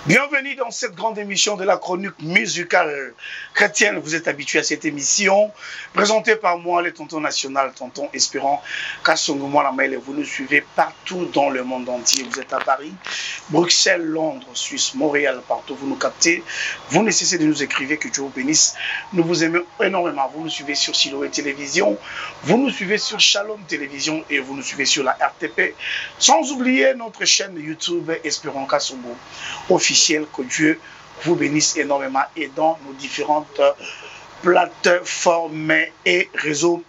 Bienvenue dans cette grande émission de la chronique musicale chrétienne. Vous êtes habitués à cette émission présentée par moi, le tonton national, tonton Espérant Kassongo Lamaïle. Vous nous suivez partout dans le monde entier. Vous êtes à Paris, Bruxelles, Londres, Suisse, Montréal, partout. Vous nous captez. Vous ne cessez de nous écrire, que Dieu vous bénisse. Nous vous aimons énormément. Vous nous suivez sur Siloé Télévision, vous nous suivez sur Shalom Télévision et vous nous suivez sur la RTP. Sans oublier notre chaîne YouTube Espérant Kassongo officiel. Que Dieu vous bénisse énormément et dans nos différentes plateformes et réseaux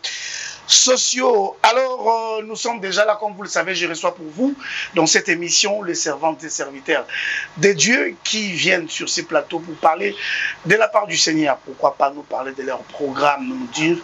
sociaux. Alors, nous sommes déjà là, comme vous le savez, je reçois pour vous dans cette émission les servantes et serviteurs de Dieu qui viennent sur ces plateaux pour parler de la part du Seigneur. Pourquoi pas nous parler de leur programme, nous dire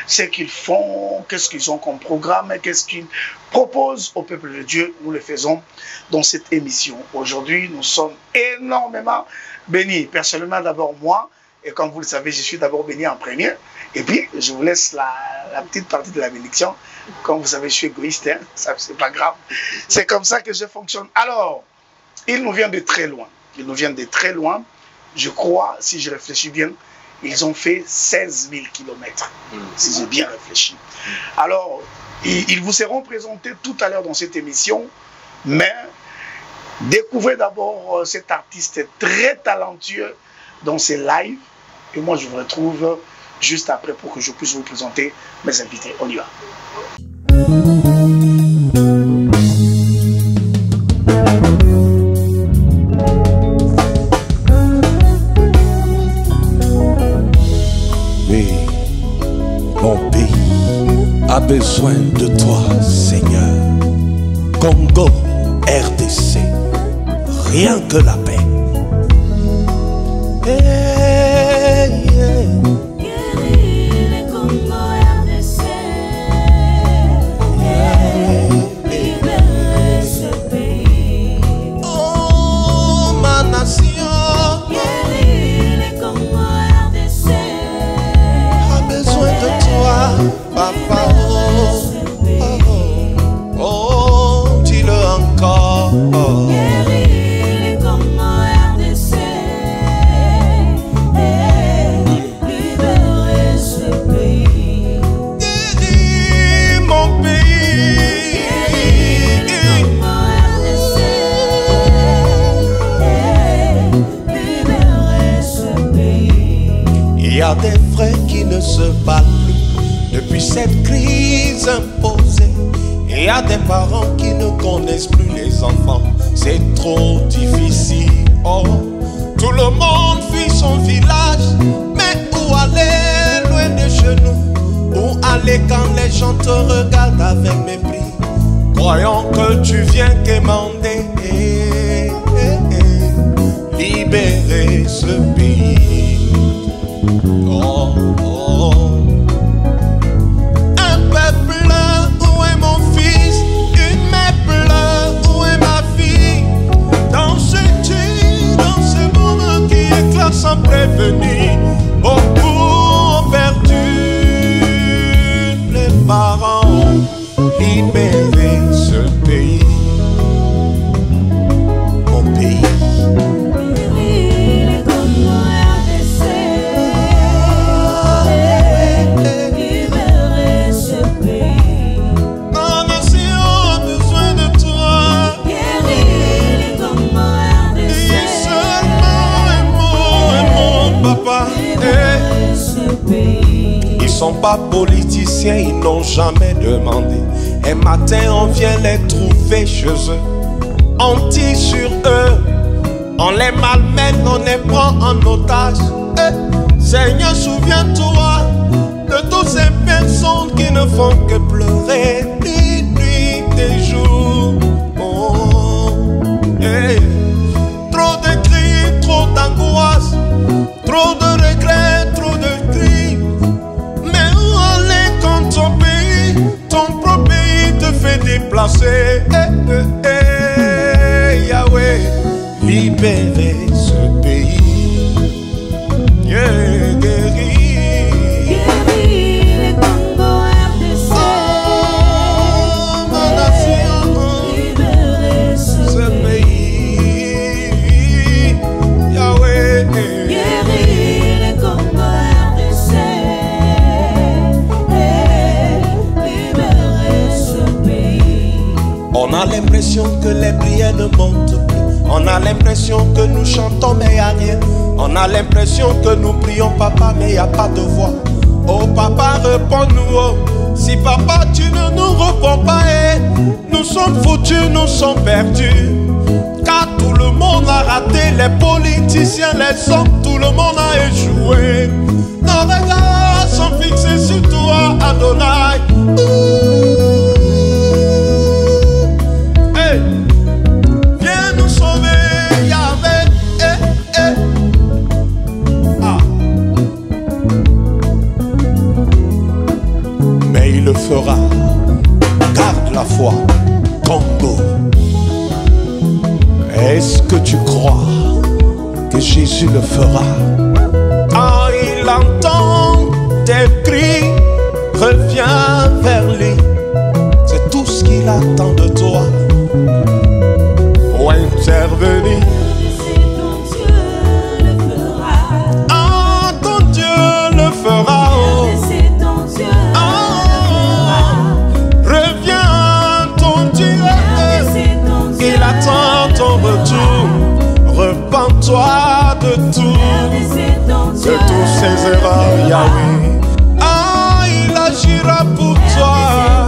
ce qu'ils font, qu'est-ce qu'ils ont comme programme, qu'est-ce qu'ils proposent au peuple de Dieu. Nous le faisons dans cette émission. Aujourd'hui, nous sommes énormément bénis. Personnellement, d'abord moi, et comme vous le savez, je suis d'abord béni en premier. Et puis, je vous laisse la petite partie de la bénédiction. Comme vous savez, je suis égoïste, hein? Ça, c'est pas grave. C'est comme ça que je fonctionne. Alors, ils nous viennent de très loin. Ils nous viennent de très loin. Je crois, si je réfléchis bien, ils ont fait 16 000 kilomètres, si j'ai bien réfléchi. Alors, ils vous seront présentés tout à l'heure dans cette émission, mais découvrez d'abord cet artiste très talentueux dans ses lives. Et moi, je vous retrouve juste après pour que je puisse vous présenter mes invités. On y va. Oui, mon pays a besoin de toi, Seigneur. Congo, RDC, rien que la paix. Papa, dis-le encore. Guéris comme RDC, libérer ce pays. Guéris mon pays. Guéris comme RDC, libérer ce pays. Il y a des frères qui ne se battent plus depuis cette crise imposée. Il y a des parents qui ne connaissent plus les enfants. C'est trop difficile. Oh, tout le monde fuit son village. Mais où aller loin de chez nous? Où aller quand les gens te regardent avec mépris? Croyons que tu viens quémander. Libérer ce pays. Oh, oh. Sans prévenir, beaucoup ont perdu les parents. Libérer ce pays, mon pays. Guéris comme RDC, libérer ce pays. Ma nation a besoin de toi. Guéris comme RDC. Dis seulement un mot, papa. Ils sont pas politiciens, ils n'ont jamais demandé. Un matin, on vient les trouver chez eux. On tire sur eux, on les malmène, on les prend en otage. Seigneur, souviens-toi de toutes ces personnes qui ne font que pleurer nuit et jour. Oh, trop de cris, trop d'angoisse, trop de regrets, trop de cris. Mais où aller quand ton propre pays te fait déplacer? Yahweh, libérer ce pays. Guéris. Guéris les Congo RDC. Oh, a l'impression que les prières ne montent plus. On a l'impression que nous chantons mais il n'y a rien. On a l'impression que nous prions papa mais il n'y a pas de voix. Oh papa, réponds-nous, oh. Si papa tu ne nous réponds pas, nous sommes foutus, nous sommes perdus. Car tout le monde a raté, les politiciens, les hommes, tout le monde a échoué. Nos regards sont fixés sur toi, Adonai. Hey. Viens nous sauver, Yahvé. Ah. Mais il le fera. Garde la foi, Congo. Est-ce que tu crois que Jésus le fera? Quand il entend tes cris, reviens vers lui. C'est tout ce qu'il attend de toi. Pour intervenir. C'est ton Dieu le fera. Ah, ton Dieu le fera. Oh. C'est ton Dieu le fera. Reviens, ton Dieu. C'est ton Dieu. Il attend ton retour. Repends-toi de tout. C'est ton Dieu. De tous ces erreurs, Yahweh. Ah, il agira pour toi.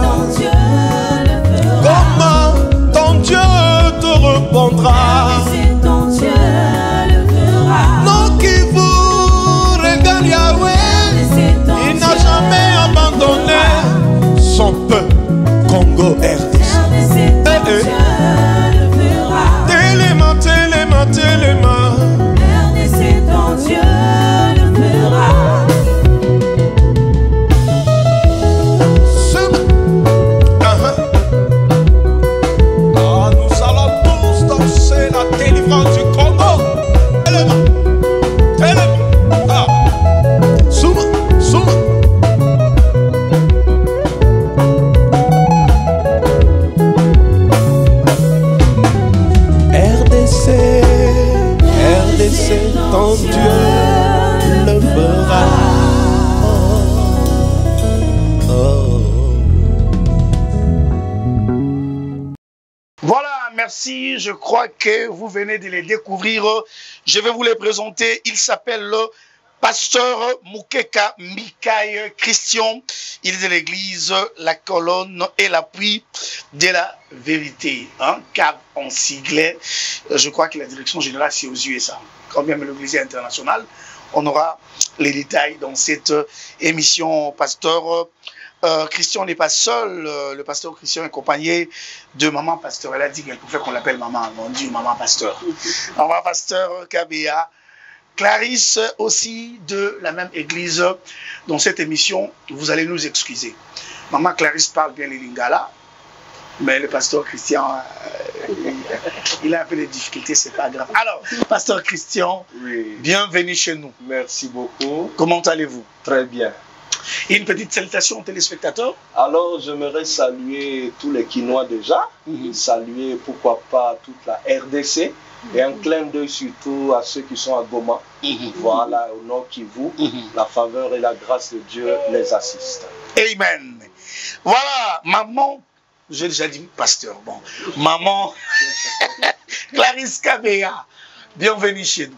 Ton Dieu le fera. Comment ton Dieu te répondra? C'est ton Dieu le fera. Non, qui vous regarde, Yahweh. C'est ton Il n'a Dieu jamais abandonné son peuple, Congo RDC. C'est ton Dieu le fera. Téléma, téléma, téléma. C'est ton Dieu le fera. Ah, nous allons tous danser la délivrance du Congo. Téléma, téléma. Ah, souma, souma. RDC, RDC, ton Dieu le fera. Oh, oh. Voilà, merci. Je crois que vous venez de les découvrir. Je vais vous les présenter. Il s'appelle le pasteur Mukeka Mikaï Christian. Il est de l'église La Colonne et l'appui de la vérité. Hein, car en siglait, je crois que la direction générale c'est aux USA. Quand même l'église internationale, on aura les détails dans cette émission. Pasteur Christian n'est pas seul. Le pasteur Christian est accompagné de maman pasteur. Elle a dit qu'elle pouvait qu'on l'appelle maman. On dit maman pasteur. Maman pasteur Kabea. Clarisse aussi de la même église. Dans cette émission, vous allez nous excuser. Maman Clarisse parle bien les lingala, mais le pasteur Christian, il a un peu de difficultés, c'est pas grave. Alors, pasteur Christian, Oui, bienvenue chez nous. merci beaucoup. Comment allez-vous? Très bien. Une petite salutation aux téléspectateurs. Alors, j'aimerais saluer tous les Quinois déjà, saluer pourquoi pas toute la RDC, et un clin d'œil surtout à ceux qui sont à Goma. Voilà, au Nord Kivu, la faveur et la grâce de Dieu les assistent. Amen. Voilà, maman, j'ai déjà dit pasteur, bon, maman Clarisse Kabea, bienvenue chez nous.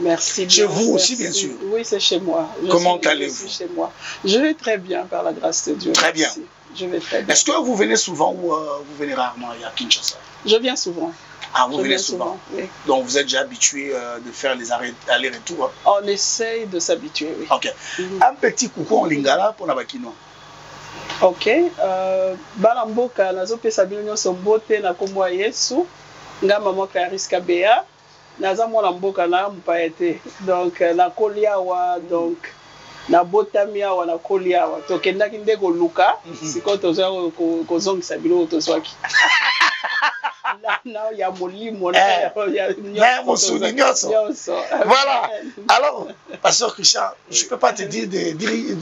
Merci. Chez bien, vous aussi, merci. bien sûr. Oui, c'est chez moi. Comment allez-vous? Je suis chez moi. Je vais très bien, par la grâce de Dieu. Très bien. Merci. Je vais très bien. Est-ce que vous venez souvent ou vous venez rarement à Kinshasa? Je viens souvent. Ah, vous Je venez viens souvent. oui. Donc vous êtes déjà habitué de faire les allers-retours. Hein? On essaye de s'habituer, oui. Ok. Un petit coucou en lingala pour la bakino. Ok. Bala mboka nazopesa bino nyonso mbote na kombo ya Yesu. Nga maman Clarisse Kabea. Naza mwana mboka na mpaya te. Donc na koliawa donc na botami awa na koliawa. Tokendaki nde koluka sikoyo tozwa kozongisa biloko tozwaki. Na ya molimo na voilà. Alors, pasteur Christian, je ne peux pas te dire de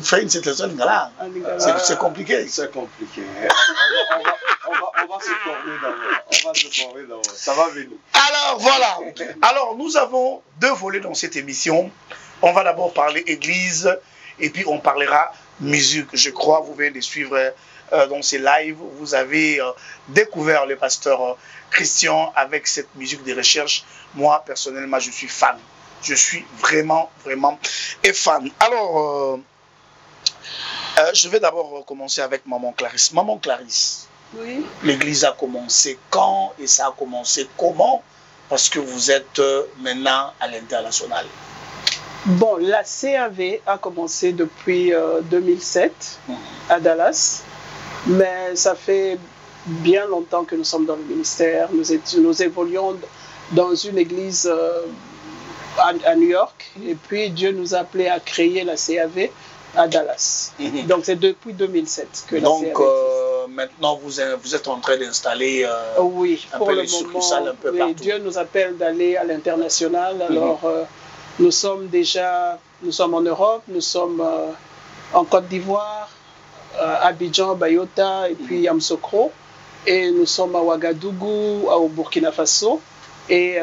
faire une situation lingala. C'est compliqué. C'est compliqué. On va se former d'abord. On va se former d'abord. Ça va venir. Alors, voilà. Alors, nous avons deux volets dans cette émission. On va d'abord parler église et puis on parlera musique. Je crois, vous venez de suivre dans ces lives, vous avez découvert le pasteur Christian avec cette musique de recherche. Moi, personnellement, je suis fan. Je suis vraiment, vraiment fan. Alors, je vais d'abord commencer avec Maman Clarisse. Maman Clarisse, Oui. l'église a commencé quand et ça a commencé comment? Parce que vous êtes maintenant à l'international. Bon, la CAV a commencé depuis 2007 à Dallas, mais ça fait bien longtemps que nous sommes dans le ministère. Nous évoluons dans une église à New York, et puis Dieu nous a appelés à créer la CAV à Dallas. Donc c'est depuis 2007 que la CAV existe. Maintenant vous êtes en train d'installer oui, un pour peu le les moment, succursales un peu oui, partout. Dieu nous appelle d'aller à l'international. Alors nous sommes en Europe, nous sommes en Côte d'Ivoire, Abidjan, Bayota et puis Yamoussoukro, et nous sommes à Ouagadougou, au Burkina Faso, et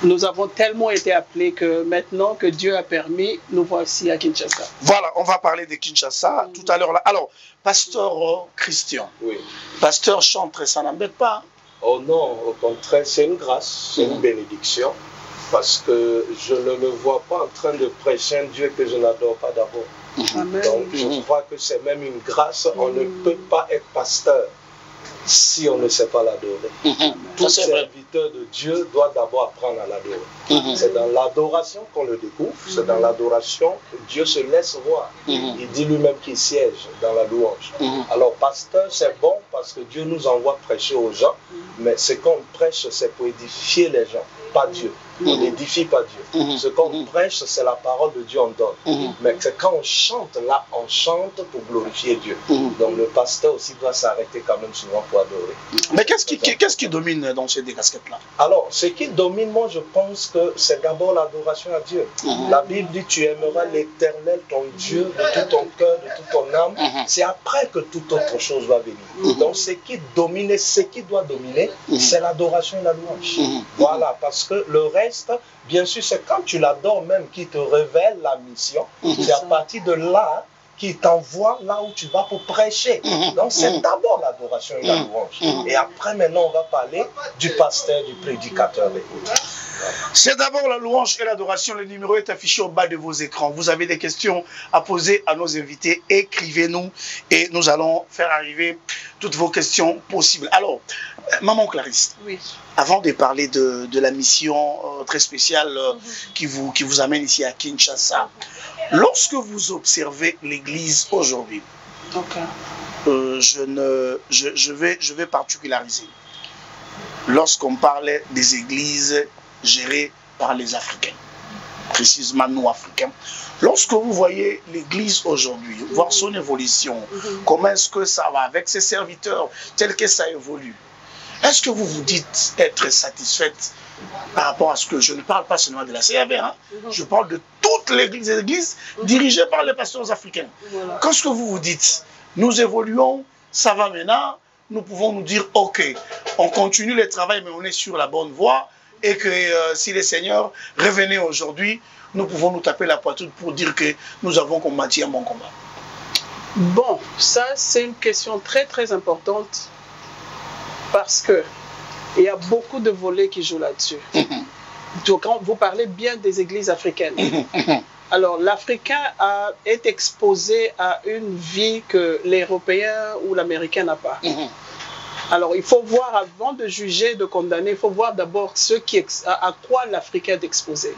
nous avons tellement été appelés que maintenant que Dieu a permis, nous voici à Kinshasa. Voilà, on va parler de Kinshasa tout à l'heure là. Alors, pasteur Christian, Oui. pasteur chantre, ça n'embête pas? Oh non, au contraire, c'est une grâce, c'est une bénédiction. Parce que je ne me vois pas en train de prêcher un Dieu que je n'adore pas d'abord. Amen. Donc je crois que c'est même une grâce. On ne peut pas être pasteur si on ne sait pas l'adorer. Tout serviteur de Dieu doit d'abord apprendre à l'adorer. C'est dans l'adoration qu'on le découvre, c'est dans l'adoration que Dieu se laisse voir. Il dit lui-même qu'il siège dans la louange. Alors pasteur, c'est bon parce que Dieu nous envoie prêcher aux gens, mais ce qu'on prêche, c'est pour édifier les gens, pas Dieu. On n'édifie pas Dieu. Ce qu'on prêche, c'est la parole de Dieu, on donne. Mais c'est quand on chante, là, on chante pour glorifier Dieu. Donc le pasteur aussi doit s'arrêter quand même souvent pour adorer. Mais qu'est-ce qui domine dans ces deux casquettes-là? Alors, ce qui domine, moi, je pense que c'est d'abord l'adoration à Dieu. La Bible dit, tu aimeras l'Éternel, ton Dieu, de tout ton cœur, de toute ton âme. C'est après que toute autre chose va venir. Donc, ce qui domine, ce qui doit dominer, c'est l'adoration et la louange. Voilà, parce que le reste, bien sûr, c'est quand tu l'adores même qui te révèle la mission. C'est à partir de là qui t'envoie là où tu vas pour prêcher. Donc c'est d'abord l'adoration et la louange. Et après, maintenant, on va parler du pasteur, du prédicateur et autres. C'est d'abord la louange et l'adoration. Le numéro est affiché au bas de vos écrans. Vous avez des questions à poser à nos invités, écrivez-nous et nous allons faire arriver toutes vos questions possibles. Alors, Maman Clarisse, Oui. avant de parler de la mission très spéciale qui vous amène ici à Kinshasa, lorsque vous observez l'église aujourd'hui, je vais particulariser. Lorsqu'on parlait des églises gérées par les Africains, précisément nous Africains, lorsque vous voyez l'église aujourd'hui, voir son évolution, comment est-ce que ça va avec ses serviteurs, tel que ça évolue, est-ce que vous vous dites être satisfaite par rapport à ce que je ne parle pas seulement de la CAV, hein? Je parle de toutes les églises dirigées par les pasteurs africains. Voilà. Qu'est-ce que vous vous dites? Nous évoluons, ça va maintenant, nous pouvons nous dire ok, on continue le travail mais on est sur la bonne voie et que si les seigneurs revenaient aujourd'hui, nous pouvons nous taper la poitrine pour dire que nous avons combattu un bon combat. Bon, ça c'est une question très très importante parce que il y a beaucoup de volets qui jouent là-dessus. Donc, quand vous parlez bien des églises africaines, alors l'Africain est exposé à une vie que l'Européen ou l'Américain n'a pas. Alors il faut voir, avant de juger, de condamner, il faut voir d'abord à quoi l'Africain est exposé.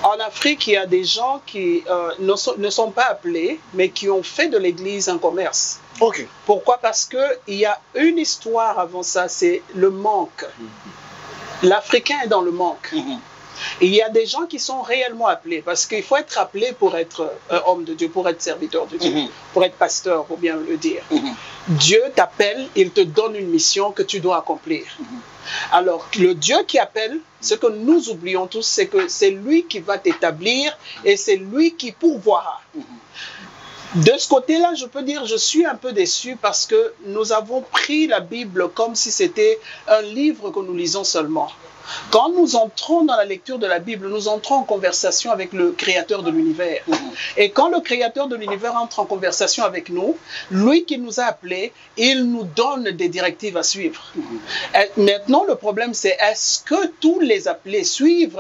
En Afrique, il y a des gens qui ne sont pas appelés, mais qui ont fait de l'église un commerce. Ok. Pourquoi? Parce qu'il y a une histoire avant ça, c'est le manque. L'Africain est dans le manque. Et il y a des gens qui sont réellement appelés, parce qu'il faut être appelé pour être homme de Dieu, pour être serviteur de Dieu, pour être pasteur, pour bien le dire. Dieu t'appelle, il te donne une mission que tu dois accomplir. Alors, le Dieu qui appelle, ce que nous oublions tous, c'est que c'est lui qui va t'établir et c'est lui qui pourvoira. De ce côté-là, je peux dire, je suis un peu déçu parce que nous avons pris la Bible comme si c'était un livre que nous lisons seulement. Quand nous entrons dans la lecture de la Bible, nous entrons en conversation avec le créateur de l'univers. Et quand le créateur de l'univers entre en conversation avec nous, lui qui nous a appelés, il nous donne des directives à suivre. Et maintenant, le problème, c'est est-ce que tous les appelés suivent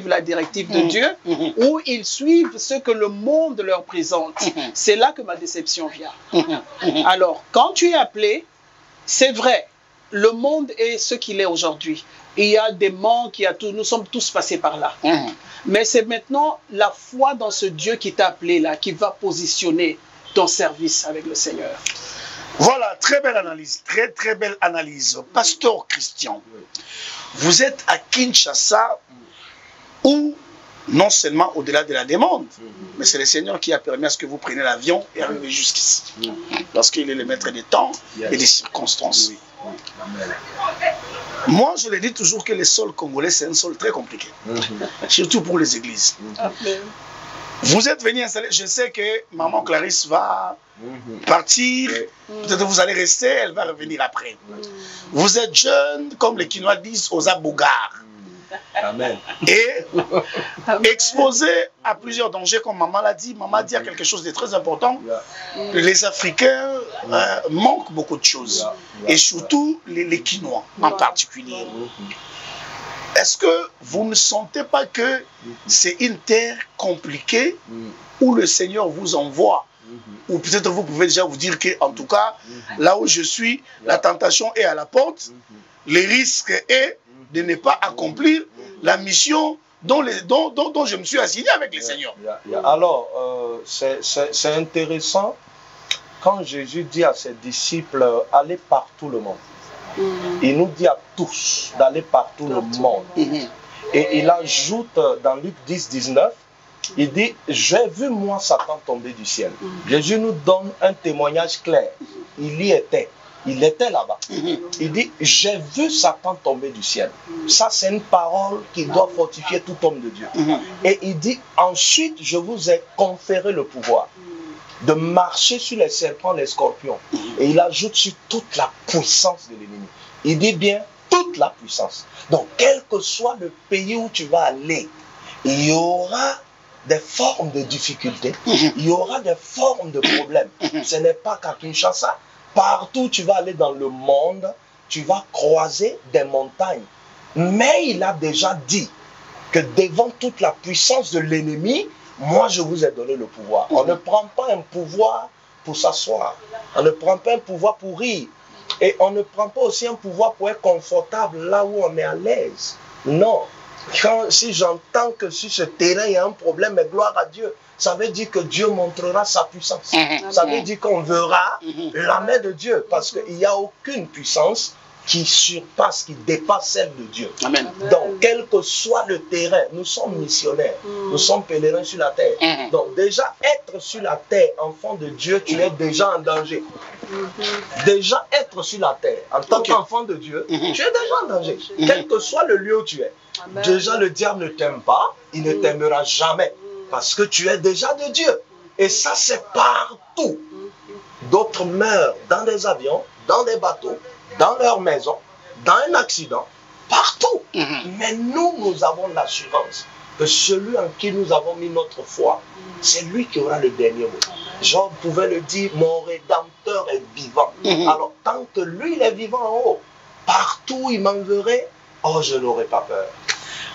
la directive de Dieu ou ils suivent ce que le monde leur présente? C'est là que ma déception vient. Alors, quand tu es appelé, c'est vrai, le monde est ce qu'il est aujourd'hui. Il y a des manques, nous sommes tous passés par là. Mais c'est maintenant la foi dans ce Dieu qui t'a appelé là, qui va positionner ton service avec le Seigneur. Voilà, très belle analyse, très très belle analyse. Pasteur Christian, vous êtes à Kinshasa où non seulement au-delà de la demande, mais c'est le Seigneur qui a permis à ce que vous preniez l'avion et arrivez jusqu'ici. Parce qu'il est le maître des temps et des circonstances. Moi, je le dis toujours que le sol congolais, c'est un sol très compliqué. Surtout pour les églises. Vous êtes venu installer, je sais que maman Clarisse va partir, peut-être vous allez rester, elle va revenir après. Vous êtes jeune, comme les Kinois disent, aux abogars. Amen. Et exposé à plusieurs dangers, comme maman l'a dit. Maman dit quelque chose de très important. Les Africains manquent beaucoup de choses. Et surtout les Kinois en particulier. Est-ce que vous ne sentez pas que c'est une terre compliquée où le Seigneur vous envoie? Ou peut-être vous pouvez déjà vous dire que, en tout cas, là où je suis, la tentation est à la porte. Le risque est de ne pas accomplir la mission dont je me suis assigné avec le Seigneur. Alors, c'est intéressant quand Jésus dit à ses disciples, allez partout le monde. Il nous dit à tous d'aller partout le monde. Et il ajoute dans Luc 10, 19, il dit, j'ai vu moi Satan tomber du ciel. Jésus nous donne un témoignage clair. Il y était. Il était là-bas. Il dit, j'ai vu Satan tomber du ciel. Ça, c'est une parole qui doit fortifier tout homme de Dieu. Et il dit, ensuite, je vous ai conféré le pouvoir de marcher sur les serpents, les scorpions. Et il ajoute sur toute la puissance de l'ennemi. Il dit bien, toute la puissance. Donc, quel que soit le pays où tu vas aller, il y aura des formes de difficultés. Il y aura des formes de problèmes. Ce n'est pas qu'à Kinshasa. Partout où tu vas aller dans le monde, tu vas croiser des montagnes. Mais il a déjà dit que devant toute la puissance de l'ennemi, moi je vous ai donné le pouvoir. On ne prend pas un pouvoir pour s'asseoir. On ne prend pas un pouvoir pour rire. Et on ne prend pas aussi un pouvoir pour être confortable là où on est à l'aise. Non. Si j'entends que sur ce terrain il y a un problème, mais gloire à Dieu, ça veut dire que Dieu montrera sa puissance. Ça veut dire qu'on verra la main de Dieu. Parce qu'il n'y a aucune puissance qui surpasse, qui dépasse celle de Dieu. Amen. Donc, quel que soit le terrain, nous sommes missionnaires. Nous sommes pèlerins sur la terre. Donc, déjà, être sur la terre, enfant de Dieu, tu es déjà en danger. Déjà, être sur la terre, en tant qu'enfant de Dieu, tu es déjà en danger. Quel que soit le lieu où tu es. Déjà, le diable ne t'aime pas, il ne t'aimera jamais. Parce que tu es déjà de Dieu. Et ça, c'est partout. D'autres meurent dans des avions, dans des bateaux, dans leur maison, dans un accident, partout. Mais nous avons l'assurance que celui en qui nous avons mis notre foi, c'est lui qui aura le dernier mot. Job pouvait le dire, mon Rédempteur est vivant. Alors, tant que lui, il est vivant en haut, partout il m'enverrait, oh, je n'aurai pas peur.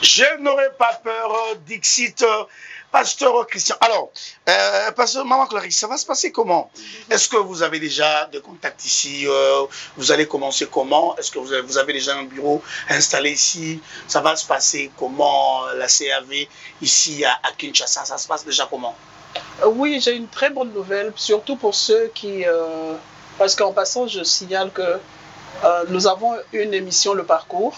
Je n'aurai pas peur, Dixit, Pasteur Christian. Alors, Pasteur Maman Clarisse, ça va se passer comment? Est-ce que vous avez déjà des contacts ici? Vous allez commencer comment? Est-ce que vous avez déjà un bureau installé ici? Ça va se passer comment, la CAV ici à Kinshasa? Ça se passe déjà comment? Oui, j'ai une très bonne nouvelle, surtout pour ceux qui... parce qu'en passant, je signale que nous avons une émission, Le Parcours,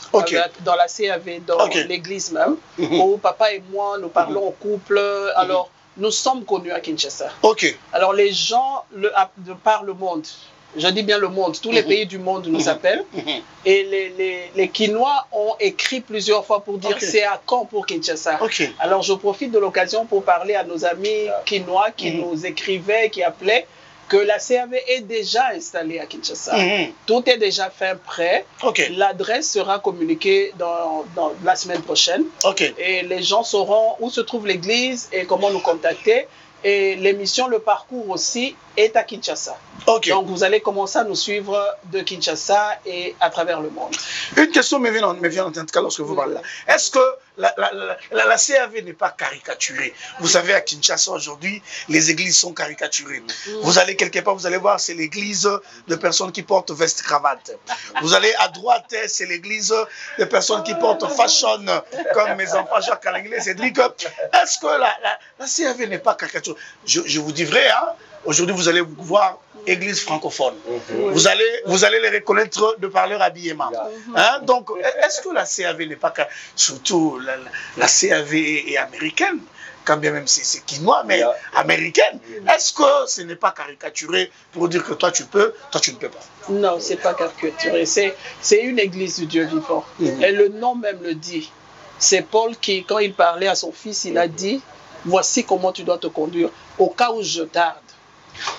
dans la CAV, dans l'église même, où papa et moi, nous parlons en couple. Alors, nous sommes connus à Kinshasa. Alors, les gens de par le monde, je dis bien le monde, tous les pays du monde nous appellent. Et les Kinois ont écrit plusieurs fois pour dire c'est à quand pour Kinshasa. Alors, je profite de l'occasion pour parler à nos amis Kinois qui nous écrivaient, qui appelaient. que la CAV est déjà installée à Kinshasa. Tout est déjà fait prêt. L'adresse sera communiquée dans la semaine prochaine. Et les gens sauront où se trouve l'église et comment nous contacter. Et l'émission Le Parcours aussi est à Kinshasa. Donc vous allez commencer à nous suivre de Kinshasa et à travers le monde. Une question me vient en tout cas lorsque vous parlez là. Est-ce que la CAV n'est pas caricaturée? Vous savez, à Kinshasa aujourd'hui, les églises sont caricaturées. Vous allez quelque part, vous allez voir, c'est l'église de personnes qui portent veste cravate. Vous allez à droite, c'est l'église de personnes qui portent fashion, comme mes enfants Jacques Alanglais, Cédric. Est-ce que la CAV n'est pas caricaturée? Je vous dis vrai, hein? Aujourd'hui, vous allez voir église francophone. Vous allez les reconnaître de par leur habillement. Hein? Donc, est-ce que la CAV n'est pas... Surtout, la CAV est américaine, quand bien même c'est quinois, mais américaine. Est-ce que ce n'est pas caricaturé pour dire que toi, tu peux, toi, tu ne peux pas? Non, ce n'est pas caricaturé. C'est une église du Dieu vivant. Et le nom même le dit. C'est Paul qui, quand il parlait à son fils, il a dit, voici comment tu dois te conduire au cas où je tarde.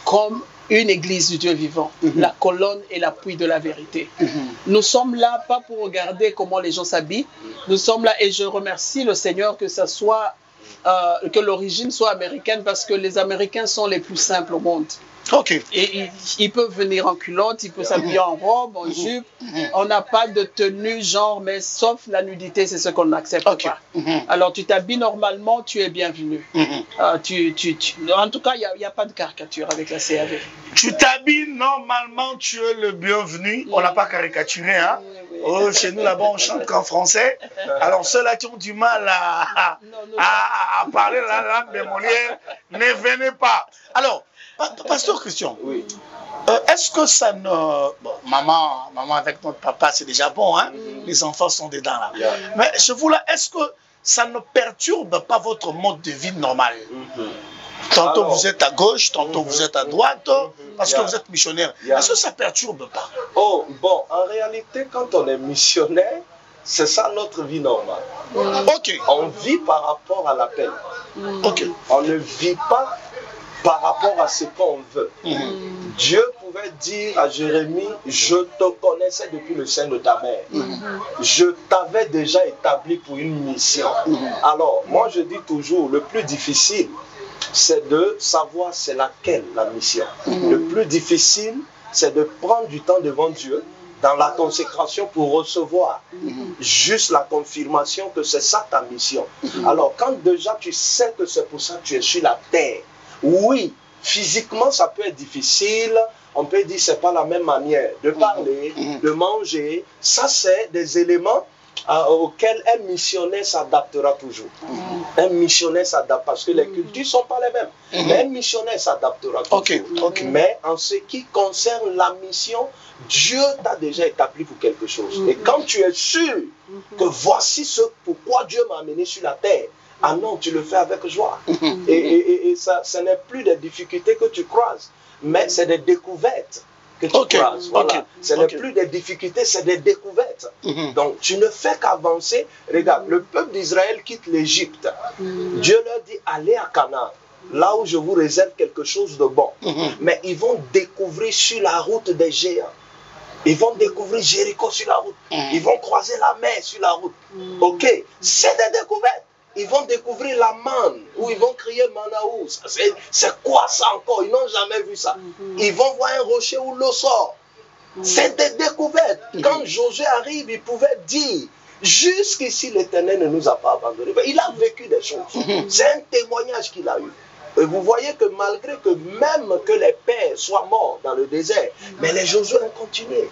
Comme une église du Dieu vivant, la colonne et l'appui de la vérité. Nous sommes là pas pour regarder comment les gens s'habillent, nous sommes là et je remercie le Seigneur que ça soit, que l'origine soit américaine parce que les Américains sont les plus simples au monde. Et ils peuvent venir en culotte, ils peuvent s'habiller en robe, en jupe. On n'a pas de tenue genre, mais sauf la nudité, c'est ce qu'on n'accepte pas. Alors tu t'habilles normalement, tu es bienvenu. En tout cas, il n'y a pas de caricature avec la CAV. Tu t'habilles normalement, tu es le bienvenu. On n'a pas caricaturé, hein? Oh, chez nous, là-bas, on chante qu'en français. Alors, ceux-là qui ont du mal à parler la langue de Molière, ne venez pas. Alors, Pasteur Christian, est-ce que ça ne... Bon, maman avec notre papa, c'est déjà bon, hein? Les enfants sont dedans, là. Mais chez vous, là, est-ce que ça ne perturbe pas votre mode de vie normal? Tantôt vous êtes à gauche, tantôt vous êtes à droite, parce que vous êtes missionnaire. Est-ce que ça ne perturbe pas? Oh, bon, en réalité, quand on est missionnaire, c'est ça notre vie normale. On vit par rapport à l'appel. On ne vit pas par rapport à ce qu'on veut. Dieu pouvait dire à Jérémie, je te connaissais depuis le sein de ta mère. Je t'avais déjà établi pour une mission. Alors, moi je dis toujours, le plus difficile, c'est de savoir c'est laquelle la mission. Le plus difficile, c'est de prendre du temps devant Dieu, dans la consécration pour recevoir juste la confirmation que c'est ça ta mission. Alors, quand déjà tu sais que c'est pour ça que tu es sur la terre, oui, physiquement ça peut être difficile, on peut dire que ce n'est pas la même manière de parler, de manger, ça c'est des éléments auxquels un missionnaire s'adaptera toujours. Un missionnaire s'adapte parce que les cultures ne sont pas les mêmes, mais un missionnaire s'adaptera toujours. Mais en ce qui concerne la mission, Dieu t'a déjà établi pour quelque chose. Et quand tu es sûr que voici ce pourquoi Dieu m'a amené sur la terre, ah non, tu le fais avec joie. Et ça, ce n'est plus des difficultés que tu croises, mais c'est des découvertes que tu croises. Voilà. Ce n'est plus des difficultés, c'est des découvertes. Donc, tu ne fais qu'avancer. Regarde, le peuple d'Israël quitte l'Égypte. Dieu leur dit, allez à Canaan, là où je vous réserve quelque chose de bon. Mais ils vont découvrir sur la route des géants. Ils vont découvrir Jéricho sur la route. Ils vont croiser la mer sur la route. C'est des découvertes. Ils vont découvrir la manne, où ils vont crier Manaou. C'est quoi ça encore? Ils n'ont jamais vu ça. Ils vont voir un rocher où l'eau sort. C'est des découvertes. Quand Josué arrive, il pouvait dire, jusqu'ici l'Éternel ne nous a pas abandonnés. Il a vécu des choses. C'est un témoignage qu'il a eu. Et vous voyez que malgré que même que les pères soient morts dans le désert, mais les Josué ont continué.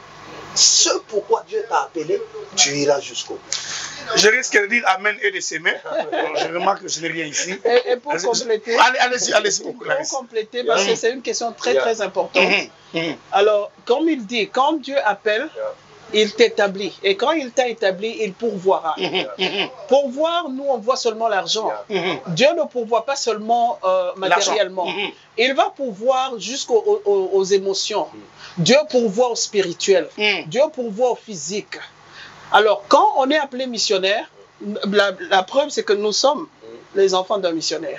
Ce pourquoi Dieu t'a appelé, tu iras jusqu'au bout. Je risque de dire Amen et de s'aimer. Je remarque que je n'ai rien ici. Et pour compléter, allez-y. Pour compléter, parce que c'est une question très importante. Alors, comme il dit, quand Dieu appelle, il t'établit. Et quand il t'a établi, il pourvoira. Pourvoir, nous, on voit seulement l'argent. Dieu ne pourvoit pas seulement matériellement. Il va pourvoir jusqu'aux émotions. Dieu pourvoit au spirituel. Dieu pourvoit au physique. Alors, quand on est appelé missionnaire, la preuve, c'est que nous sommes les enfants d'un missionnaire.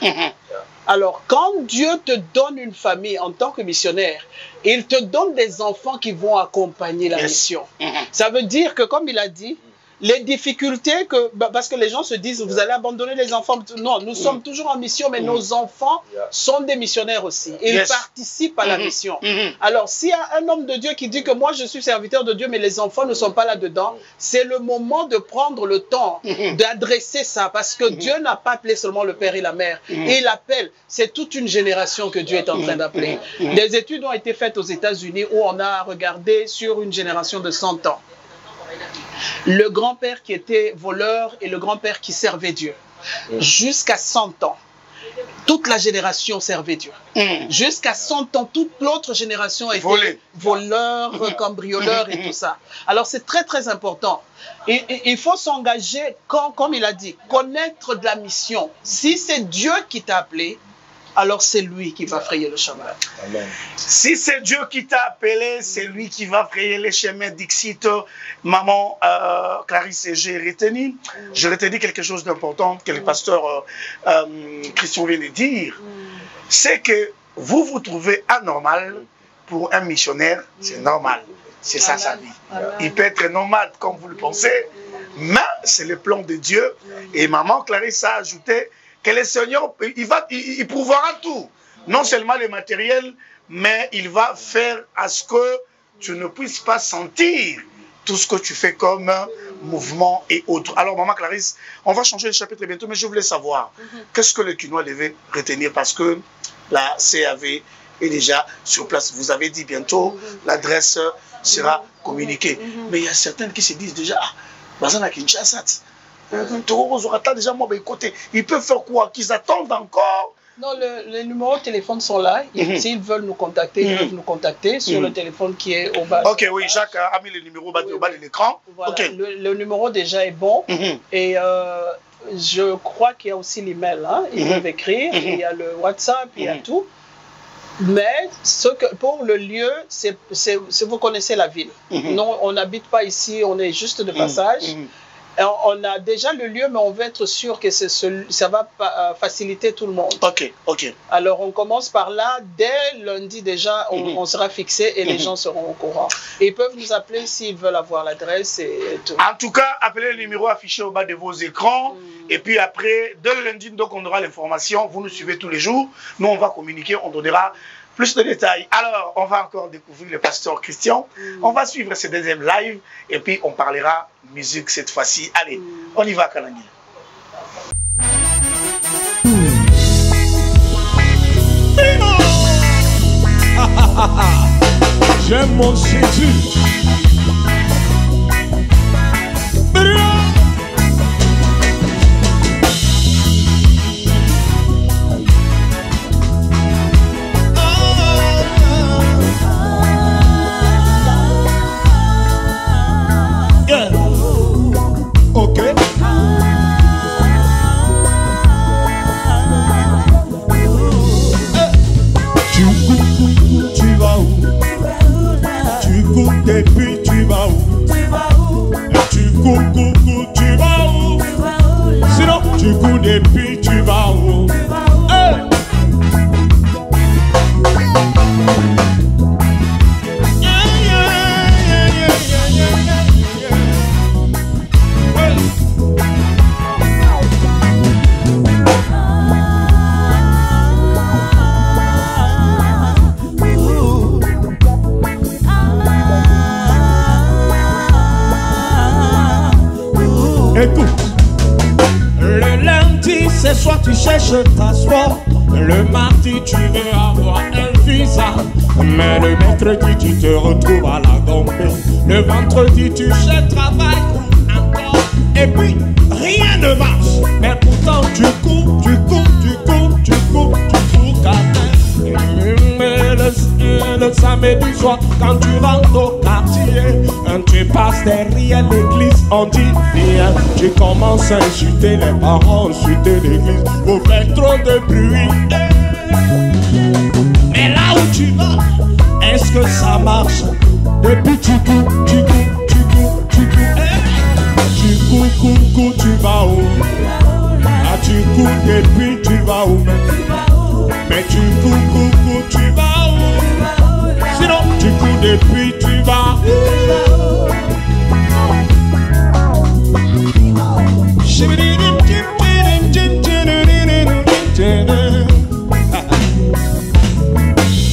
Alors, quand Dieu te donne une famille en tant que missionnaire, il te donne des enfants qui vont accompagner la mission. Ça veut dire que, comme il a dit, les difficultés que... Parce que les gens se disent, vous allez abandonner les enfants. Non, nous sommes toujours en mission, mais nos enfants sont des missionnaires aussi. Ils participent à la mission. Alors, s'il y a un homme de Dieu qui dit que moi, je suis serviteur de Dieu, mais les enfants ne sont pas là-dedans, c'est le moment de prendre le temps d'adresser ça. Parce que Dieu n'a pas appelé seulement le père et la mère. Il appelle, c'est toute une génération que Dieu est en train d'appeler. Des études ont été faites aux États-Unis où on a regardé sur une génération de 100 ans. Le grand-père qui était voleur et le grand-père qui servait Dieu. Jusqu'à 100 ans, toute la génération servait Dieu. Jusqu'à 100 ans, toute l'autre génération était voleur, cambrioleur et tout ça. Alors c'est très très important. Il faut s'engager, comme il a dit, connaître de la mission. Si c'est Dieu qui t'a appelé, alors c'est lui qui va frayer le chemin. Amen. Si c'est Dieu qui t'a appelé, c'est lui qui va frayer les chemins. Dixit, maman Clarisse, j'ai retenu quelque chose d'important que le pasteur Christian vient de dire. C'est que vous vous trouvez anormal pour un missionnaire, c'est normal. C'est ça sa vie. Il peut être nomade comme vous le pensez, mais c'est le plan de Dieu. Et maman Clarisse a ajouté que le Seigneur, il pourvoira tout. Non seulement les matériels, mais il va faire à ce que tu ne puisses pas sentir tout ce que tu fais comme mouvement et autres. Alors, maman Clarisse, on va changer le chapitre bientôt, mais je voulais savoir, qu'est-ce que le Quinois devait retenir, parce que la CAV est déjà sur place. Vous avez dit bientôt, l'adresse sera communiquée. Mais il y a certaines qui se disent déjà, Bazana Kinshasa, ils peuvent faire quoi? Qu'ils attendent encore? Non, les numéros de téléphone sont là. S'ils veulent nous contacter, ils peuvent nous contacter sur le téléphone qui est au bas. Ok, oui, Jacques a mis le numéro au bas de l'écran. Voilà, okay. Le numéro déjà est bon. Et je crois qu'il y a aussi l'email. Ils peuvent écrire. Il y a le WhatsApp, il y a tout. Mais pour le lieu, vous connaissez la ville. Non, on n'habite pas ici, on est juste de passage. On a déjà le lieu, mais on veut être sûr que ça va faciliter tout le monde. Ok, ok. Alors, on commence par là. Dès lundi, déjà, on sera fixé et les gens seront au courant. Et ils peuvent nous appeler s'ils veulent avoir l'adresse et tout. En tout cas, appelez le numéro affiché au bas de vos écrans. Et puis après, dès le lundi, donc, on aura l'information. Vous nous suivez tous les jours. Nous, on va communiquer, on donnera plus de détails. Alors, on va encore découvrir le pasteur Christian. On va suivre ce deuxième live et puis on parlera musique cette fois-ci. Allez, on y va, Kalani. J'aime mon Jésus. Ok. Tu vas où? Tu cours et puis tu vas où? Tu cours, tu vas où? Sinon tu cours et puis tu vas où? Écoute, le lundi c'est soit tu cherches ta sport, le mardi tu veux avoir un visa, mais le mercredi tu te retrouves à la Gambie, le vendredi tu cherches travail encore, et puis rien ne marche, mais pourtant tu cours quand même. Le samedi soir, quand tu rentres au quartier, tu passes derrière l'église, on dit viens. Tu commences à insulter les parents, insulter l'église, vous faites trop de bruit. Mais là où tu vas, est-ce que ça marche? Depuis tu cours, tu vas où? Ah, tu cours et puis tu vas où même? Mais tu cours, tu vas où? Sinon tu cours et puis tu vas où?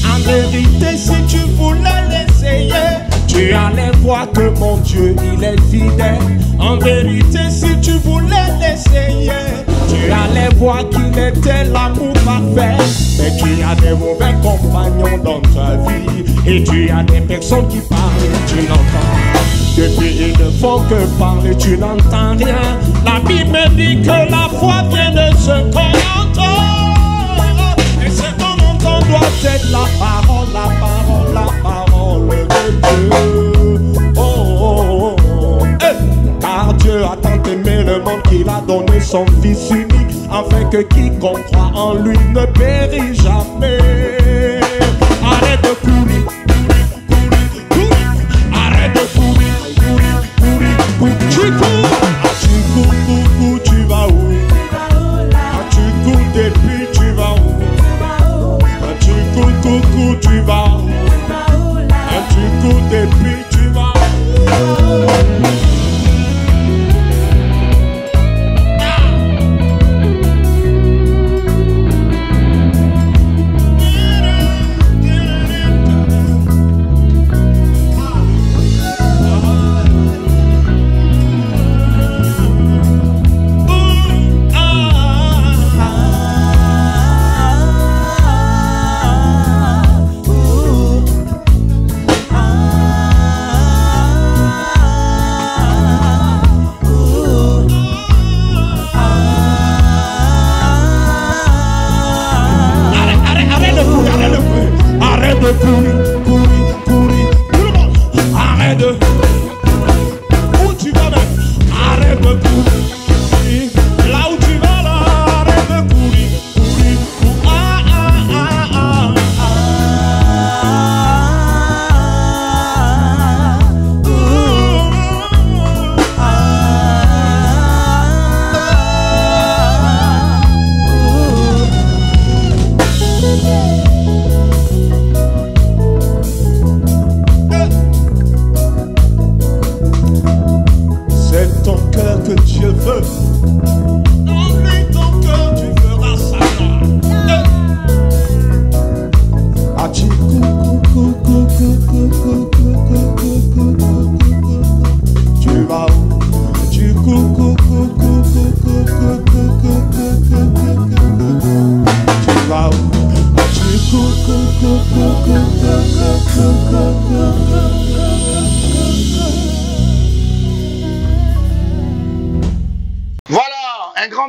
En vérité, si tu voulais l'essayer, tu allais voir que mon Dieu, il est fidèle. En vérité, si tu voulais l'essayer, tu allais voir qu'il était l'amour parfait. Mais tu as des mauvais compagnons dans ta vie, et tu as des personnes qui parlent, tu n'entends. Depuis ils ne font que parler, tu n'entends rien. La Bible me dit que la foi vient de ce qu'on entend. Et ce qu'on entend doit être la parole, la parole, la parole de Dieu. Oh, oh, oh, oh. Car Dieu a tant aimé le monde qu'il a donné son Fils unique, afin que quiconque croit en lui ne périsse jamais. Arrête de courir, arrête de courir. Tu cours, tu vas où? Tu cours et puis tu vas où? Tu cours, tu vas où? Tu cours et puis tu vas où?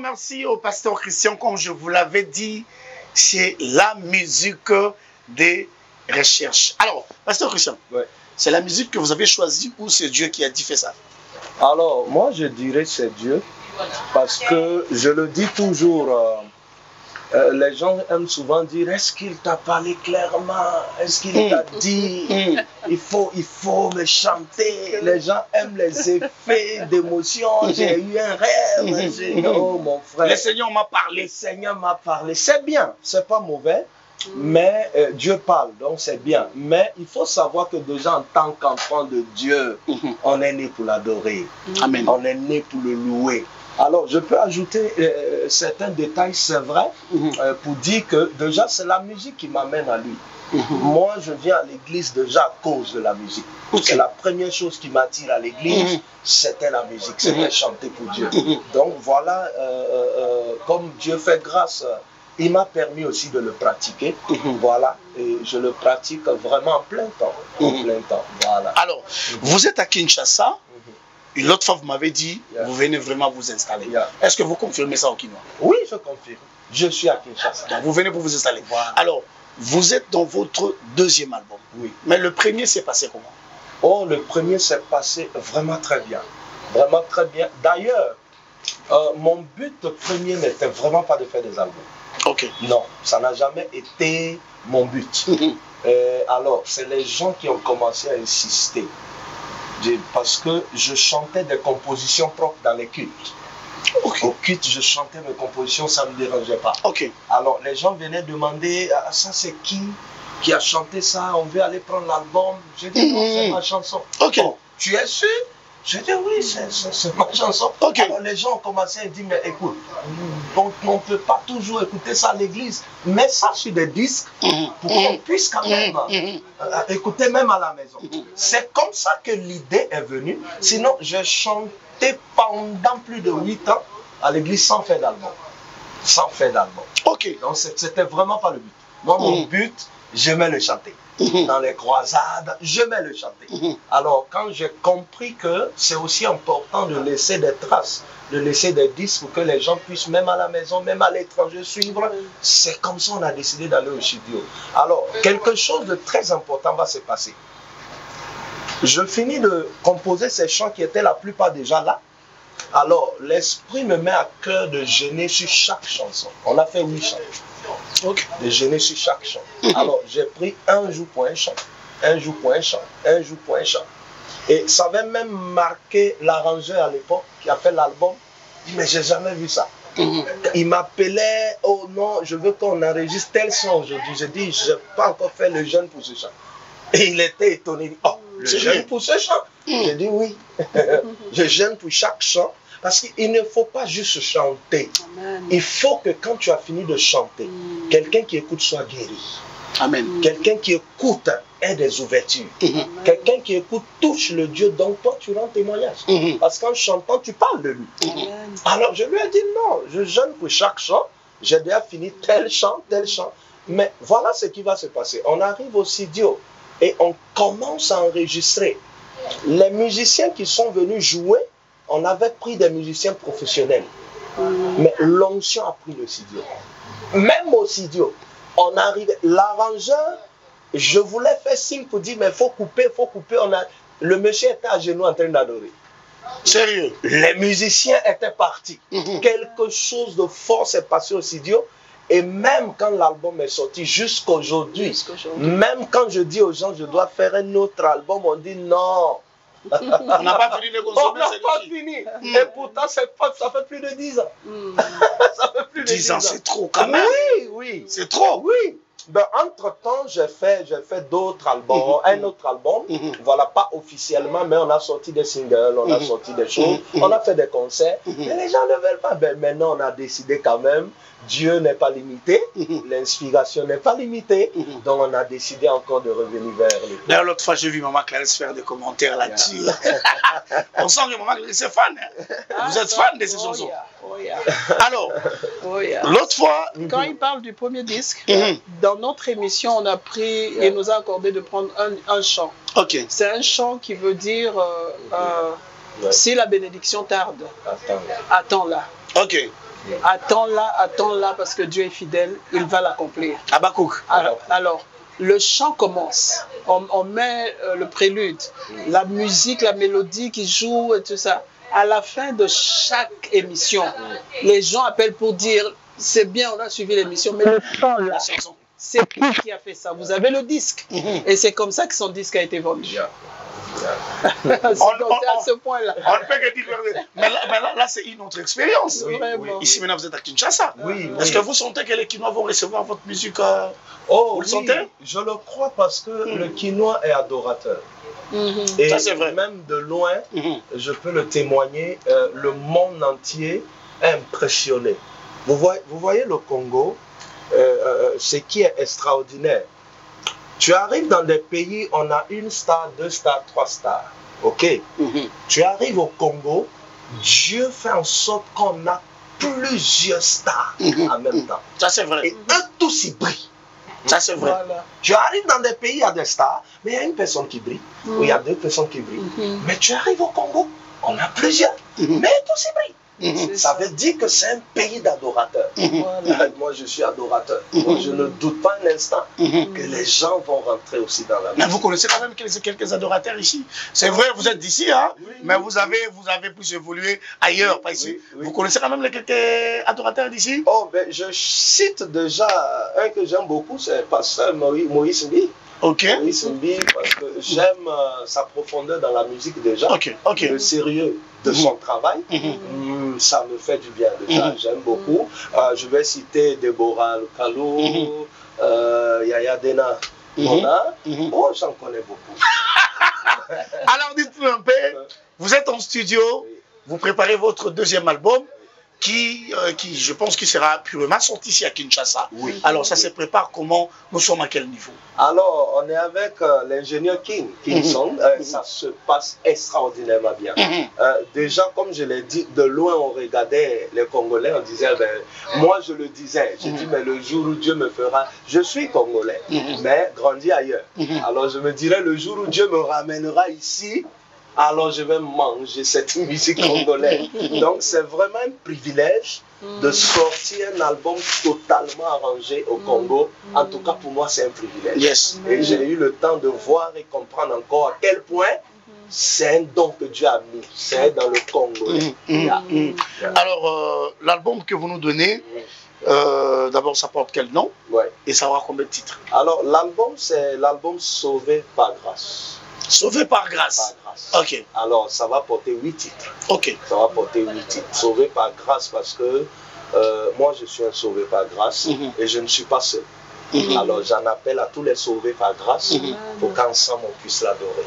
Merci au pasteur Christian, comme je vous l'avais dit, c'est la musique des recherches. Alors, pasteur Christian, ouais. C'est la musique que vous avez choisie ou c'est Dieu qui a dit fait ça? Alors, moi je dirais c'est Dieu, parce que je le dis toujours, les gens aiment souvent dire, est-ce qu'il t'a parlé clairement? Est-ce qu'il t'a dit, il faut me chanter? Les gens aiment les effets d'émotion. J'ai eu un rêve. Oh mon frère. Le Seigneur m'a parlé. Le Seigneur m'a parlé. C'est bien, c'est pas mauvais. Mais Dieu parle, donc c'est bien. Mais il faut savoir que déjà en tant qu'enfant de Dieu, on est né pour l'adorer. Amen. On est né pour le louer. Alors, je peux ajouter certains détails, c'est vrai, pour dire que déjà, c'est la musique qui m'amène à lui. Moi, je viens à l'église déjà à cause de la musique. C'est la première chose qui m'attire à l'église, c'était la musique, c'était chanter pour Dieu. Donc voilà, comme Dieu fait grâce, il m'a permis aussi de le pratiquer. Voilà, et je le pratique vraiment en plein temps. En plein temps, voilà. Alors, vous êtes à Kinshasa. Une autre fois, vous m'avez dit, vous venez vraiment vous installer. Est-ce que vous confirmez ça au Kinois? Oui, je confirme. Je suis à Kinshasa. Donc, vous venez pour vous installer. Voilà. Alors, vous êtes dans votre deuxième album. Oui. Mais le premier s'est passé comment? Oh, le premier s'est passé vraiment très bien. Vraiment très bien. D'ailleurs, mon but premier n'était vraiment pas de faire des albums. Ok. Non, ça n'a jamais été mon but. Alors, c'est les gens qui ont commencé à insister. Parce que je chantais des compositions propres dans les cultes. Au culte, je chantais mes compositions, ça ne me dérangeait pas. Ok. Alors, les gens venaient demander, ah, ça c'est qui a chanté ça? On veut aller prendre l'album. J'ai dit, non, c'est ma chanson. Ok. Bon, tu es sûr? J'ai dit, oui, c'est ma chanson. Ok. Alors, les gens ont commencé à dire, mais écoute, on ne peut pas toujours écouter ça à l'église. Mets ça sur des disques pour qu'on puisse quand même écouter même à la maison. C'est comme ça que l'idée est venue. Sinon, j'ai chanté pendant plus de 8 ans à l'église sans faire d'album. Sans faire d'album. Ok. Donc, c'était vraiment pas le but. Moi, mon but, j'aimais le chanter. Dans les croisades, j'aimais le chanter. Alors, quand j'ai compris que c'est aussi important de laisser des traces, de laisser des disques pour que les gens puissent, même à la maison, même à l'étranger, suivre, c'est comme ça qu'on a décidé d'aller au studio. Alors, quelque chose de très important va se passer. Je finis de composer ces chants qui étaient la plupart déjà là. Alors, l'esprit me met à cœur de gêner sur chaque chanson. On a fait 8 chants. Ok. De gêner sur chaque chant. Alors, j'ai pris un jour pour un chant, un jour pour un chant, un jour pour un chant. Et ça avait même marqué l'arrangeur à l'époque qui a fait l'album. Il dit, mais j'ai jamais vu ça. Il m'appelait, oh non, je veux qu'on enregistre tel son aujourd'hui. J'ai dit, je n'ai pas encore fait le jeûne pour ce chant. Et il était étonné. Il dit, oh, le jeûne pour ce chant? J'ai dit oui. Je jeûne pour chaque chant. Parce qu'il ne faut pas juste chanter. Amen. Il faut que quand tu as fini de chanter, quelqu'un qui écoute soit guéri. Amen. Quelqu'un qui écoute ait des ouvertures. Quelqu'un qui écoute touche le Dieu dont toi tu rends témoignage. Parce qu'en chantant, tu parles de lui. Amen. Alors je lui ai dit non, je jeûne pour chaque chant. J'ai déjà fini tel chant, tel chant. Mais voilà ce qui va se passer. On arrive au studio et on commence à enregistrer. Les musiciens qui sont venus jouer, on avait pris des musiciens professionnels. Mais l'onction a pris le studio. Même au studio, on arrive. L'arrangeur, je voulais faire signe pour dire, mais il faut couper, il faut couper. Le monsieur était à genoux en train d'adorer. Sérieux? Les musiciens étaient partis. Quelque chose de fort s'est passé au studio. Et même quand l'album est sorti, jusqu'aujourd'hui, même quand je dis aux gens, je dois faire un autre album, on dit non. On n'a pas fini de consommer. On n'a pas fini. Et pourtant, ça fait plus de 10 ans. Ça fait plus de 10 ans, c'est trop quand même. Oui, oui. C'est trop. Oui. Ben, entre-temps, j'ai fait d'autres albums, un autre album. Voilà, pas officiellement, mais on a sorti des singles, on a sorti des choses, on a fait des concerts. Mais les gens ne veulent pas. Ben, maintenant, on a décidé quand même, Dieu n'est pas limité, l'inspiration n'est pas limitée. Donc, on a décidé encore de revenir vers lui. D'ailleurs, l'autre fois, j'ai vu Maman Clarisse faire des commentaires là-dessus. On sent que Maman Clarisse est fan. Hein? Vous êtes fan de ces chansons. Oh yeah. Alors, l'autre fois... Quand il parle du premier disque, dans notre émission, on a pris et nous a accordé de prendre un chant. Ok. C'est un chant qui veut dire si la bénédiction tarde, attends-la. Ok. Attends-la parce que Dieu est fidèle, il va l'accomplir. Habakkuk. Alors, le chant commence, on met le prélude, la musique, la mélodie qui joue et tout ça. À la fin de chaque émission, les gens appellent pour dire c'est bien, on a suivi l'émission, mais le chant là, c'est qui a fait ça? Vous avez le disque. Et c'est comme ça que son disque a été vendu. C'est à ce point-là. On ne peut que dire. Mais là c'est une autre expérience. Oui. Ici, maintenant, vous êtes à Kinshasa. Oui. Est-ce que vous sentez que les Kinois vont recevoir votre musique vous le sentez? Je le crois parce que le Kinois est adorateur. Et ça, c'est vrai. même de loin, je peux le témoigner, le monde entier est impressionné. Vous voyez le Congo, ce qui est extraordinaire. Tu arrives dans des pays, on a 1 star, 2 stars, 3 stars. Ok. Tu arrives au Congo, Dieu fait en sorte qu'on a plusieurs stars en même temps. Ça, c'est vrai. Et eux tous ils brillent. Ça, c'est vrai. Voilà. Tu arrives dans des pays, il y a des stars, mais il y a une personne qui brille, ou il y a 2 personnes qui brillent. Mais tu arrives au Congo, on a plusieurs, mais tous ils brillent. Ça veut dire que c'est un pays d'adorateurs. Voilà. Moi, je suis adorateur. Moi, je ne doute pas un instant que les gens vont rentrer aussi dans la vie. Mais vous connaissez quand même quelques adorateurs ici. C'est vrai, vous êtes d'ici, hein, mais vous avez plus évolué ailleurs, pas ici. Vous connaissez quand même quelques adorateurs d'ici? Oh, ben, je cite déjà un que j'aime beaucoup, c'est Pasteur Moïse Mbi. Ok. Maurice Mbi, parce que j'aime sa profondeur dans la musique déjà. Ok, ok. Le sérieux de son travail, ça me fait du bien déjà, j'aime beaucoup. Je vais citer Deborah Lukalo, Yaya Dena Mona. Oh, j'en connais beaucoup. Alors dites-nous un peu, vous êtes en studio, vous préparez votre deuxième album qui je pense, qui sera purement sorti ici à Kinshasa. Oui. Alors ça se prépare comment? Nous sommes à quel niveau? Alors, on est avec l'ingénieur Kingson. Ça se passe extraordinairement bien. Déjà, comme je l'ai dit, de loin, on regardait les Congolais, on disait, ben, moi je le disais, j'ai dit, mais le jour où Dieu me fera, je suis Congolais, mais grandi ailleurs. Alors je me dirais, le jour où Dieu me ramènera ici, alors je vais manger cette musique congolaise. Donc c'est vraiment un privilège de sortir un album totalement arrangé au Congo. En tout cas pour moi c'est un privilège. Yes. Et j'ai eu le temps de voir et comprendre encore à quel point c'est un don que Dieu a mis. C'est dans le Congo. Alors l'album que vous nous donnez, d'abord ça porte quel nom? Ouais. Et ça aura combien de titres? Alors l'album c'est l'album Sauvé par grâce. Sauvé par grâce. Par grâce. Ok. Alors, ça va porter 8 titres. Ok. Ça va porter 8 titres. Sauvé par grâce parce que moi, je suis un sauvé par grâce et je ne suis pas seul. Alors, j'en appelle à tous les sauvés par grâce pour qu'ensemble, on puisse l'adorer.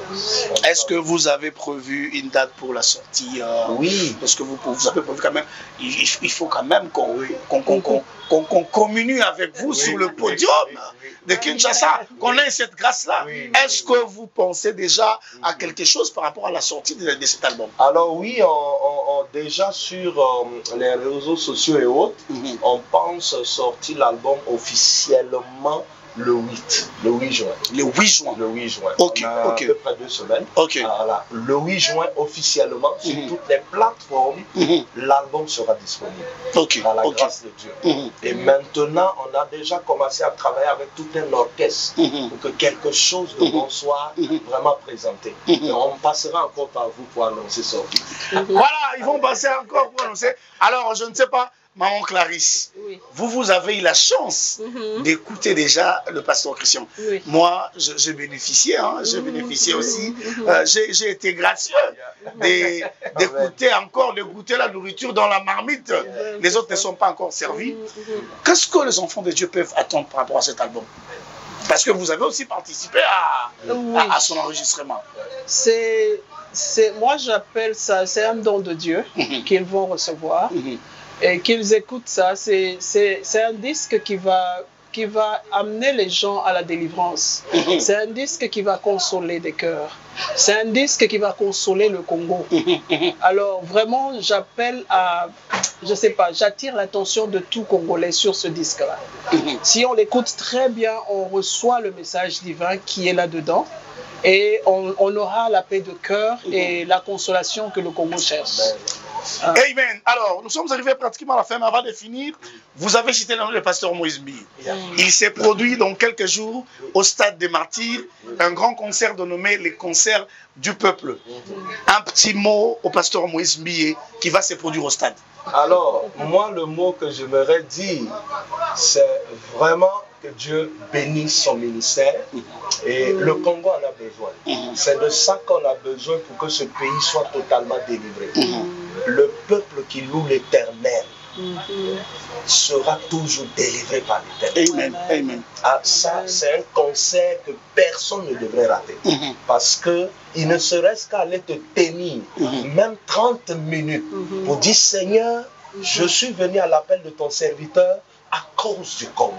Est-ce que vous avez prévu une date pour la sortie? Oui. Parce que vous avez prévu quand même, il faut quand même qu'on communie avec vous sur le podium de Kinshasa, qu'on ait cette grâce-là. Est-ce que vous pensez déjà à quelque chose par rapport à la sortie de cet album? Alors oui, déjà sur les réseaux sociaux et autres, on pense sortir l'album officiellement le 8 juin. Le 8 juin. Le 8 juin. Ok, on a ok. à peu près 2 semaines. Ok. Voilà. Le 8 juin, officiellement, sur toutes les plateformes, l'album sera disponible. Ok. Par la Ok. grâce de Dieu. Et maintenant, on a déjà commencé à travailler avec tout un orchestre pour que quelque chose de bon soit vraiment présenté. Et on passera encore par vous pour annoncer ça. Voilà, ils vont passer encore pour annoncer. Alors, je ne sais pas, maman Clarisse, vous avez eu la chance d'écouter déjà le pasteur Christian. Moi, j'ai bénéficié, j'ai bénéficié aussi. J'ai été gracieux d'écouter encore, de goûter la nourriture dans la marmite. Les autres ne sont pas encore servis. Qu'est-ce que les enfants de Dieu peuvent attendre par rapport à cet album? Parce que vous avez aussi participé à son enregistrement. Moi, j'appelle ça, c'est un don de Dieu qu'ils vont recevoir. Et qu'ils écoutent ça, c'est un disque qui va amener les gens à la délivrance. C'est un disque qui va consoler des cœurs. C'est un disque qui va consoler le Congo. Alors vraiment, j'appelle à, je sais pas, j'attire l'attention de tout Congolais sur ce disque-là. Si on l'écoute très bien, on reçoit le message divin qui est là-dedans. Et on aura la paix de cœur et la consolation que le Congo cherche. Amen. Alors, nous sommes arrivés pratiquement à la fin, mais avant de finir, vous avez cité le nom du pasteur Moïse Mbi. Il s'est produit dans quelques jours au Stade des Martyrs, un grand concert dénommé les concerts du peuple. Un petit mot au pasteur Moïse Mbi qui va se produire au stade. Alors, moi, le mot que j'aimerais dire, c'est vraiment que Dieu bénisse son ministère et le Congo en a besoin. C'est de ça qu'on a besoin pour que ce pays soit totalement délivré. Le peuple qui loue l'Éternel sera toujours délivré par l'Éternel. Amen. Amen. Ah, ça, c'est un concert que personne ne devrait rater. Parce que il ne serait-ce qu'à aller te tenir, même 30 minutes, pour dire Seigneur, je suis venu à l'appel de ton serviteur à cause du Congo,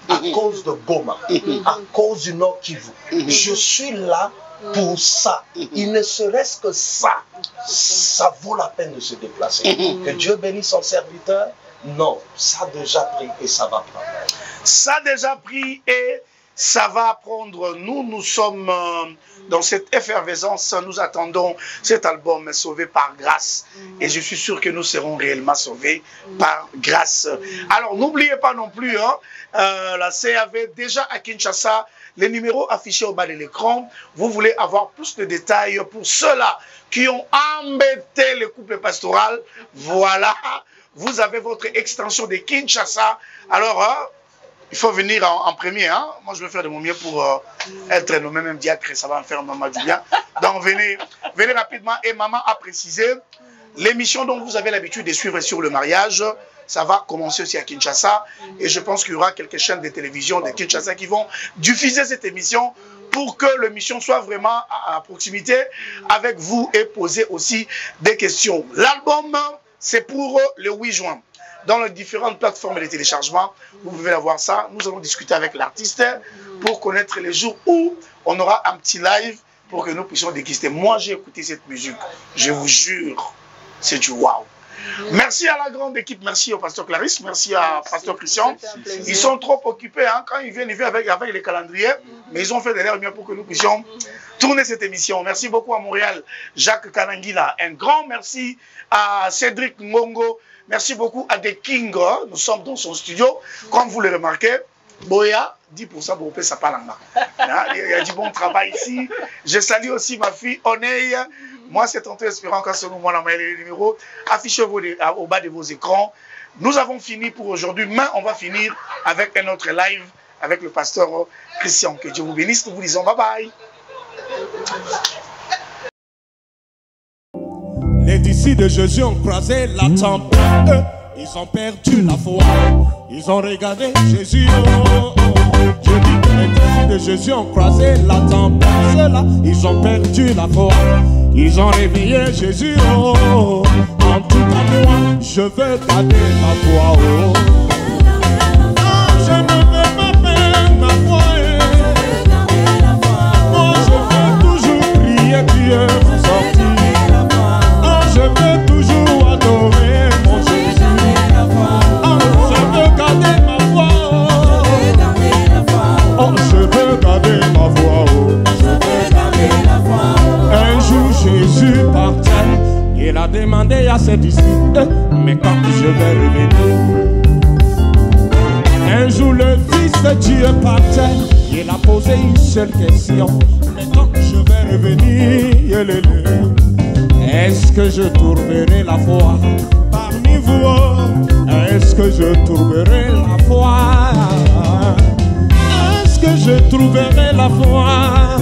à cause de Goma, à cause du Nord Kivu. Je suis là pour ça. Il ne serait-ce que ça, ça vaut la peine de se déplacer. Que Dieu bénisse son serviteur. Non, ça a déjà pris et ça va prendre. Ça a déjà pris et ça va prendre. Nous sommes dans cette effervescence. Nous attendons cet album Sauvé par grâce. Et je suis sûr que nous serons réellement sauvés par grâce. Alors, n'oubliez pas non plus, la CAV déjà à Kinshasa, les numéros affichés au bas de l'écran. Vous voulez avoir plus de détails pour ceux-là qui ont embêté le couple pastoral. Voilà, vous avez votre extension de Kinshasa. Alors, Il faut venir en premier. Hein? Moi, je vais faire de mon mieux pour être nommé même diacre. Ça va me faire maman du bien. Donc, venez rapidement. Et maman a précisé, l'émission dont vous avez l'habitude de suivre sur le mariage, ça va commencer aussi à Kinshasa. Et je pense qu'il y aura quelques chaînes de télévision de Kinshasa qui vont diffuser cette émission pour que l'émission soit vraiment à proximité avec vous et poser aussi des questions. L'album, c'est pour le 8 juin. Dans les différentes plateformes de téléchargement, vous pouvez avoir ça. Nous allons discuter avec l'artiste pour connaître les jours où on aura un petit live pour que nous puissions déguster. Moi, j'ai écouté cette musique. Je vous jure, c'est du waouh. Merci à la grande équipe, merci au pasteur Clarisse, merci à pasteur Christian. Ils sont trop occupés, hein, quand ils viennent avec les calendriers, mais ils ont fait de leur mieux pour que nous puissions tourner cette émission. Merci beaucoup à Montréal, Jacques Kanangila. Un grand merci à Cédric Ngongo. Merci beaucoup à The King. Nous sommes dans son studio. Comme vous le remarquez, Boya, 10% pour ça parle il y a du bon travail ici. Je salue aussi ma fille Oneille. Moi, c'est tantôt espérant qu'à ce moment, on a les numéros. Affichez-vous au bas de vos écrans. Nous avons fini pour aujourd'hui, mais on va finir avec un autre live avec le pasteur Christian. Que Dieu vous bénisse. Nous vous disons bye bye. Les disciples de Jésus ont croisé la tempête. Ils ont perdu la foi. Ils ont regardé Jésus. Oh, oh. Je dis que les disciples de Jésus ont croisé la tempête. Ceux-là, ils ont perdu la foi. Ils ont réveillé Jésus. Oh, oh. En tout cas, moi, je veux garder ma foi. Oh. Je ne veux pas perdre ma foi. Oh, je veux toujours prier Dieu pour sortir. Je veux toujours adorer mon Jésus. Je veux garder ma foi. Oh, je veux garder ma foi. Un jour Jésus partait. Il a demandé à ses disciples, mais quand je vais revenir? Un jour le Fils de Dieu partait. Il a posé une seule question, mais quand je vais revenir? Est-ce que je trouverai la foi parmi vous? Est-ce que je trouverai la foi? Est-ce que je trouverai la foi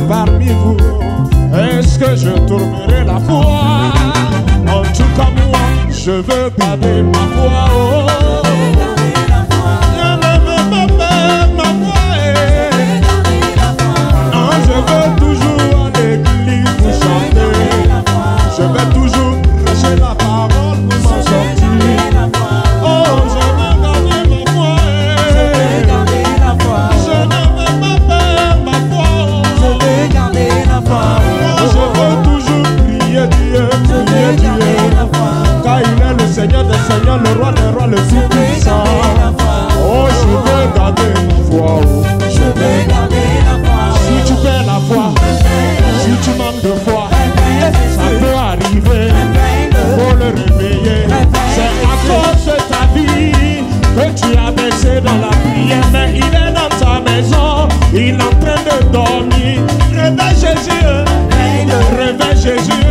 parmi vous? Est-ce que je trouverai la foi? En tout cas, moi, je veux garder ma foi. Oh. Je ne veux pas perdre ma foi. Non, je veux toujours à l'église pour chanter. Je vais toujours prêcher la parole pour m'en sortir. Oh, je veux garder ma foi. Je veux garder la foi. Je ne veux pas perdre ma foi. Je veux garder la foi. Oh, je veux toujours prier Dieu, prier Dieu. Car il est le Seigneur des Seigneurs, le Roi des Rois, le Tout-Puissant. Oh, je veux garder ma foi. Je veux garder la foi. Si tu perds la foi, si tu manques de foi, ça peut arriver, faut le réveiller. C'est à cause de ta vie que tu as baissé dans la prière. Mais il est dans ta maison, il est en train de dormir. Réveille Jésus, réveille Jésus.